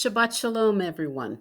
Shabbat Shalom, everyone.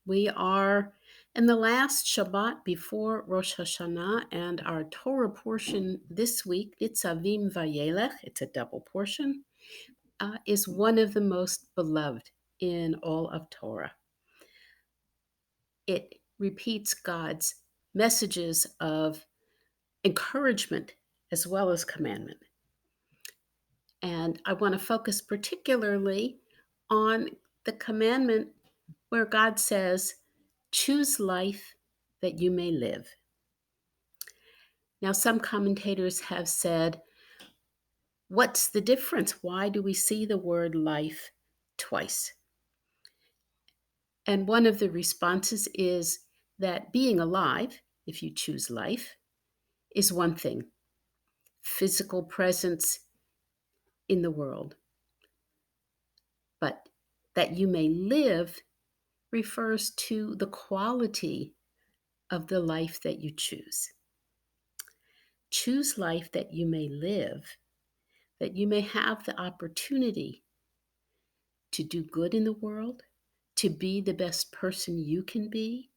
We are in the last Shabbat before Rosh Hashanah, and our Torah portion this week, Nitzavim-Vayeilech, it's a double portion, is one of the most beloved in all of Torah. It repeats God's messages of encouragement as well as commandment. And I want to focus particularly on the commandment where God says, choose life that you may live. Now, some commentators have said, what's the difference? Why do we see the word life twice? And one of the responses is that being alive, if you choose life, is one thing, physical presence in the world. But that you may live refers to the quality of the life that you choose. Choose life that you may live, that you may have the opportunity to do good in the world, to be the best person you can be,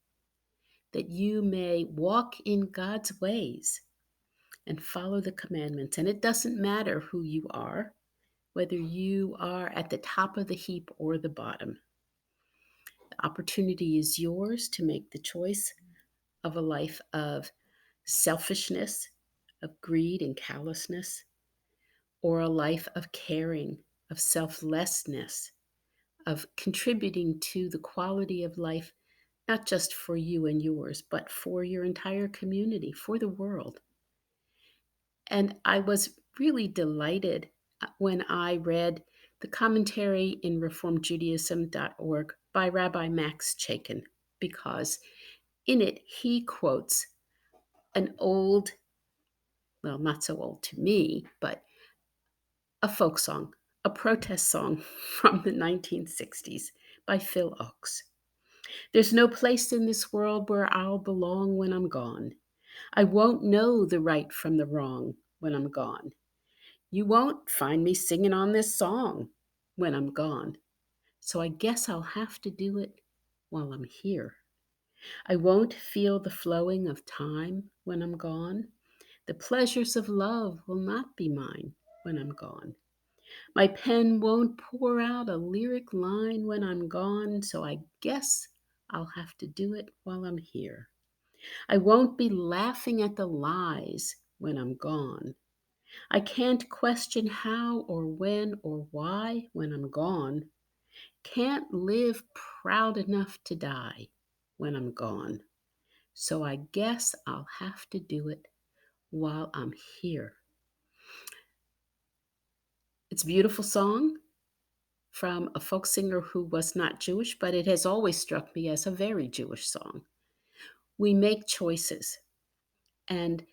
that you may walk in God's ways and follow the commandments. And it doesn't matter who you are, whether you are at the top of the heap or the bottom. The opportunity is yours to make the choice of a life of selfishness, of greed and callousness, or a life of caring, of selflessness, of contributing to the quality of life, not just for you and yours, but for your entire community, for the world. And I was really delighted when I read the commentary in reformedjudaism.org by Rabbi Max Chaikin, because in it he quotes an old, well, not so old to me, but a folk song, a protest song from the 1960s by Phil Ochs. There's no place in this world where I'll belong when I'm gone. I won't know the right from the wrong when I'm gone. You won't find me singing on this song when I'm gone. So I guess I'll have to do it while I'm here. I won't feel the flowing of time when I'm gone. The pleasures of love will not be mine when I'm gone. My pen won't pour out a lyric line when I'm gone, so I guess I'll have to do it while I'm here. I won't be laughing at the lies when I'm gone. I can't question how or when or why when I'm gone. Can't live proud enough to die when I'm gone. So I guess I'll have to do it while I'm here. It's a beautiful song from a folk singer who was not Jewish, but it has always struck me as a very Jewish song. We make choices, and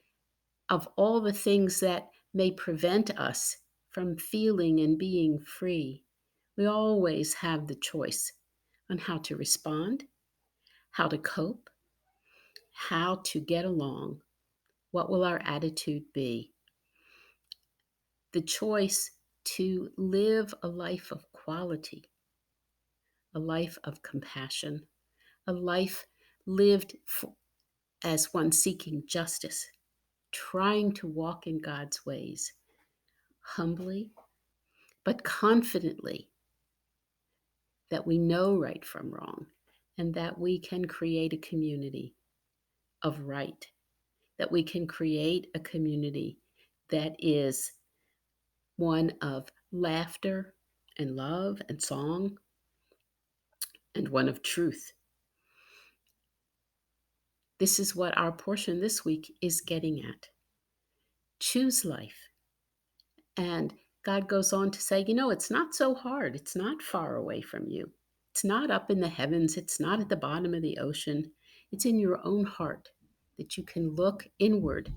of all the things that may prevent us from feeling and being free, we always have the choice on how to respond, how to cope, how to get along. What will our attitude be? The choice to live a life of quality, a life of compassion, a life lived as one seeking justice, trying to walk in God's ways, humbly, but confidently, that we know right from wrong, and that we can create a community of right, that we can create a community that is one of laughter and love and song, and one of truth. This is what our portion this week is getting at. Choose life. And God goes on to say, it's not so hard. It's not far away from you. It's not up in the heavens. It's not at the bottom of the ocean. It's in your own heart that you can look inward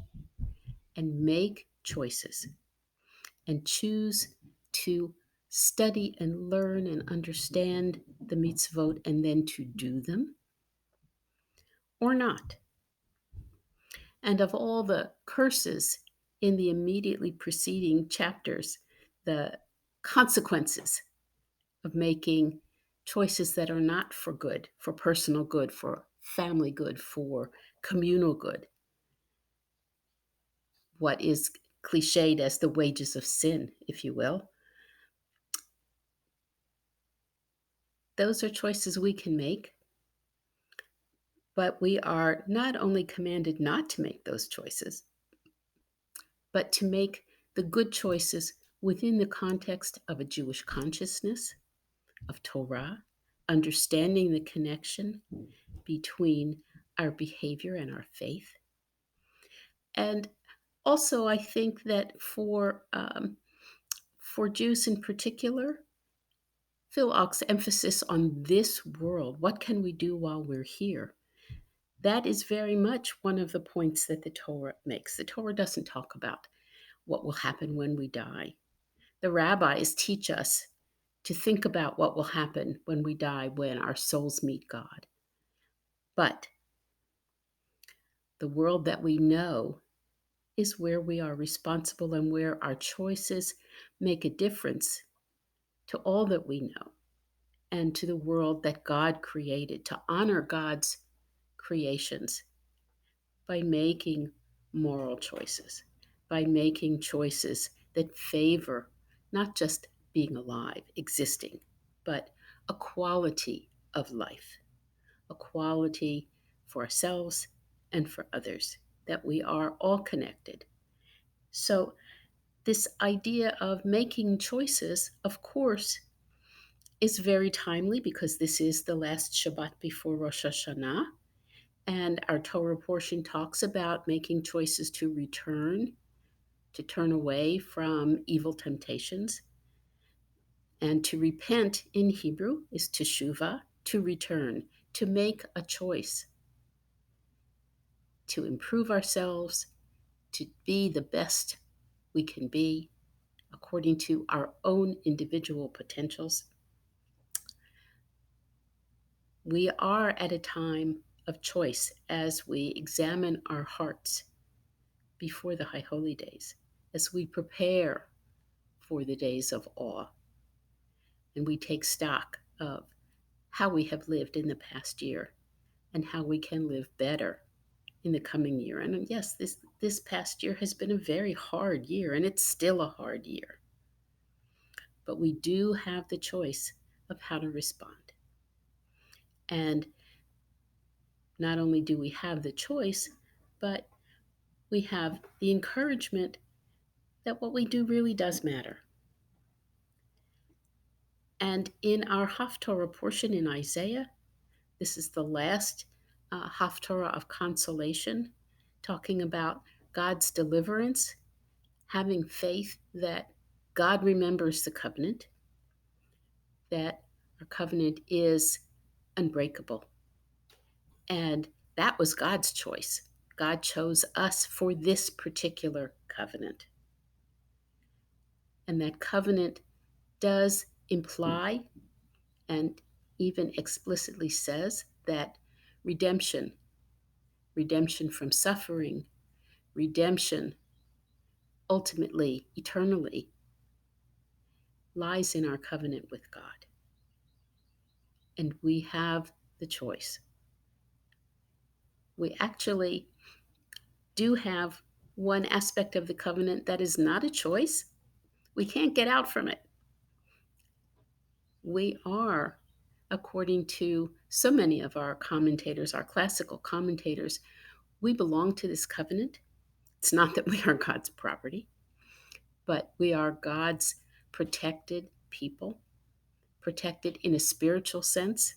and make choices and choose to study and learn and understand the mitzvot and then to do them or not. And of all the curses in the immediately preceding chapters, the consequences of making choices that are not for good, for personal good, for family good, for communal good. What is cliched as the wages of sin, if you will. Those are choices we can make, but we are not only commanded not to make those choices, but to make the good choices within the context of a Jewish consciousness, of Torah, understanding the connection between our behavior and our faith. And also, I think that for Jews in particular, Phil Och's emphasis on this world, what can we do while we're here? That is very much one of the points that the Torah makes. The Torah doesn't talk about what will happen when we die. The rabbis teach us to think about what will happen when we die, when our souls meet God. But the world that we know is where we are responsible and where our choices make a difference to all that we know and to the world that God created, to honor God's creations by making moral choices, by making choices that favor not just being alive, existing, but a quality of life, a quality for ourselves and for others, that we are all connected. So, this idea of making choices, of course, is very timely because this is the last Shabbat before Rosh Hashanah. And our Torah portion talks about making choices to turn away from evil temptations. And to repent in Hebrew is teshuvah, to return, to make a choice, to improve ourselves, to be the best we can be according to our own individual potentials. We are at a time of choice as we examine our hearts before the High Holy Days, as we prepare for the days of awe, and we take stock of how we have lived in the past year and how we can live better in the coming year. And yes, this past year has been a very hard year, and it's still a hard year. But we do have the choice of how to respond. And not only do we have the choice, but we have the encouragement that what we do really does matter. And in our Haftorah portion in Isaiah, this is the last Haftorah of consolation, talking about God's deliverance, having faith that God remembers the covenant, that our covenant is unbreakable. And that was God's choice. God chose us for this particular covenant. And that covenant does imply and even explicitly says that redemption from suffering, redemption ultimately, eternally, lies in our covenant with God. And we have the choice. We actually do have one aspect of the covenant that is not a choice. We can't get out from it. We are, according to so many of our commentators, our classical commentators, we belong to this covenant. It's not that we are God's property, but we are God's protected people, protected in a spiritual sense,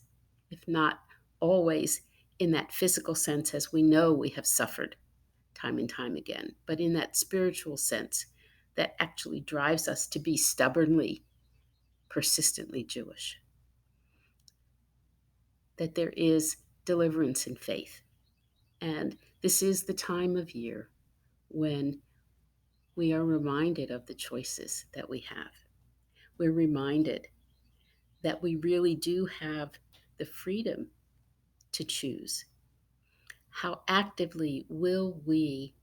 if not always in that physical sense, as we know we have suffered time and time again, but in that spiritual sense that actually drives us to be stubbornly, persistently Jewish. That there is deliverance in faith. And this is the time of year when we are reminded of the choices that we have. We're reminded that we really do have the freedom to choose. How actively will we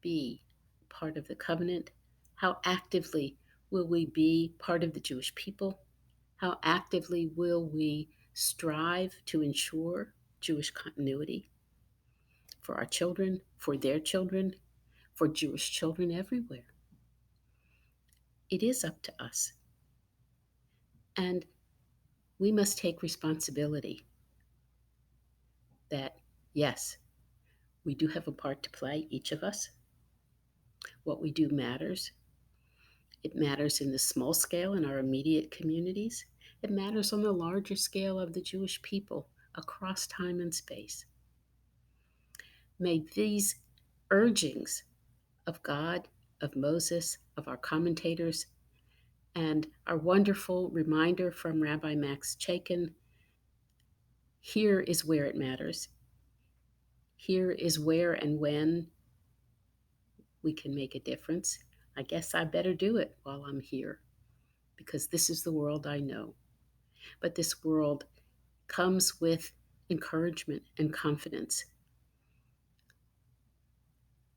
be part of the covenant? How actively will we be part of the Jewish people? How actively will we strive to ensure Jewish continuity for our children, for their children, for Jewish children everywhere. It is up to us. And we must take responsibility that, yes, we do have a part to play, each of us. What we do matters. It matters in the small scale in our immediate communities. It matters on the larger scale of the Jewish people across time and space. May these urgings of God, of Moses, of our commentators, and our wonderful reminder from Rabbi Max Chaikin, here is where it matters. Here is where and when we can make a difference. I guess I better do it while I'm here, because this is the world I know. But this world comes with encouragement and confidence.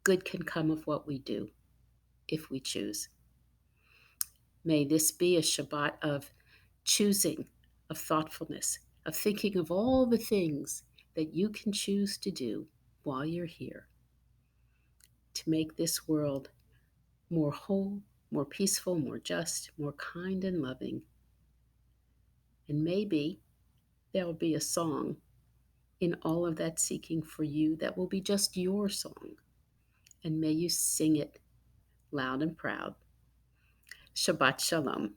Good can come of what we do if we choose. May this be a Shabbat of choosing, of thoughtfulness, of thinking of all the things that you can choose to do while you're here to make this world more whole, more peaceful, more just, more kind and loving. And maybe there'll be a song in all of that seeking for you that will be just your song. And may you sing it loud and proud. Shabbat Shalom.